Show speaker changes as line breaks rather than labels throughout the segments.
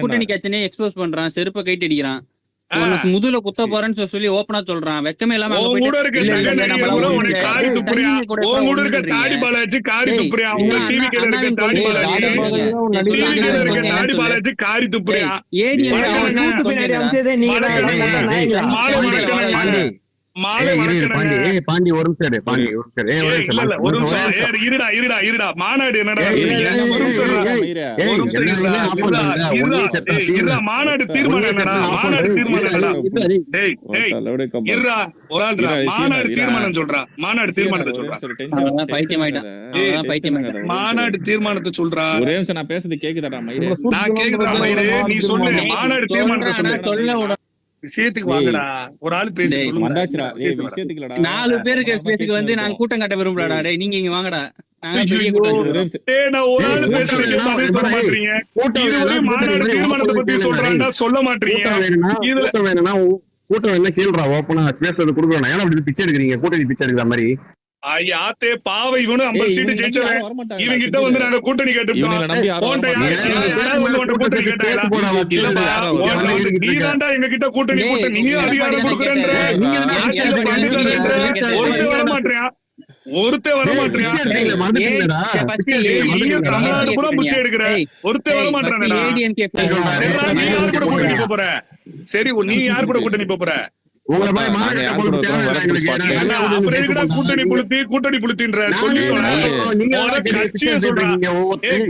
கூட்டணி கட்சினே எக்ஸ்போஸ் பண்றான், செருப்ப கைட்டு அடிக்கிறான், முதுல குத்த போறேன்னு சொல்லி ஓப்பனா சொல்றான். வெக்கமே இல்லாம
பாண்டி ஒரு மாநாடு என்னடா மாநாடு தீர்மானம் என்னடா மாநாடு தீர்மானம் சொல்றா மாநாடு தீர்மானத்தை சொல்றா மாநாடு தீர்மானத்தை சொல்றா.
ஒரே நிமிஷம் நான் பேசுறது கேக்குதாடா மயிரே?
நான் கேக்குதா மயிரே? நீ சொல்லு மாநாடு தீர்மானத்தை சொல்ல. விஷயத்துக்கு வாங்கடா. ஒரு ஆள் பேசி
வந்தாச்சுடா. விஷயத்துக்கு இல்லடா.
4 பேருக்கு ஸ்பேஸ்க்கு வந்து நான் கூட்டம் கட்ட விரும்பலடா. டேய் நீங்க இங்க வாங்கடா. நாங்க பெரிய கூட்டம்.
டேய் நான் ஒரு ஆள் பேசுறீங்க பதில் சொல்ல மாட்டீங்க. கூட்டம் மாநாடு தீர்மானத்தை பத்தி சொல்றாங்கடா சொல்ல மாட்டீங்க. இதுல வேணும்னா கூட்டம் என்ன கேள்றா ஓபனா ஸ்பேஸ்ல குடுக்குறோம். ஏன்னா அப்படி பிச்சை எடுக்கிறீங்க? கூட்டணி பிச்சை எடுக்கிற மாதிரி ஆத்தே பாவை இவனு 50 சீட்டு ஜெயிச்சவன் இவன் கிட்ட வந்து நாங்க கூட்டணி கேட்டுட்டோம். நீதான்டா எங்க கிட்ட கூட்டணி கூட்ட நீங்க அதிகாரம் கொடுக்குறேன்ற ஒருத்தே வர மாட்டியா ஒருத்தே வர மாட்டியா தமிழ்நாடு கூட பிச்சை எடுக்கிற ஒருத்தே வர மாட்டானடா. நீ யாரு கூட கூட்டணி போற? சரி நீ யாரு கூட கூட்டணி போற?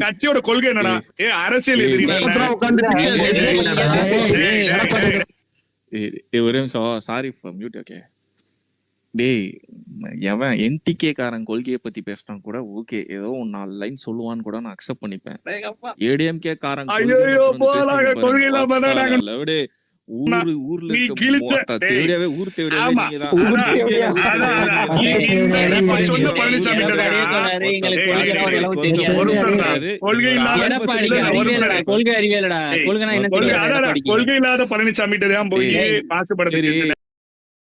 கட்சியோட கொள்கை என்னடா? அரசியல்
ஒரே நிமிஷம் சாரி ஃபார் மியூட். ஓகே டேய் எவன் என்டிகே காரன் கொள்கையை பத்தி பேசினா கூட ஓகே, ஏதோ 4 லைன் சொல்லுவான்னு கூட நான் அக்செப்ட் பண்ணிப்பேன். ஏடிஎம்கே காரன் கொள்கை ஊர்ல தேவையாவே ஊர்
கொள்கை அறிவியலடா.
கொள்கை இல்லாத பழனிசாமி தான் போய் பாசுபடுத்தி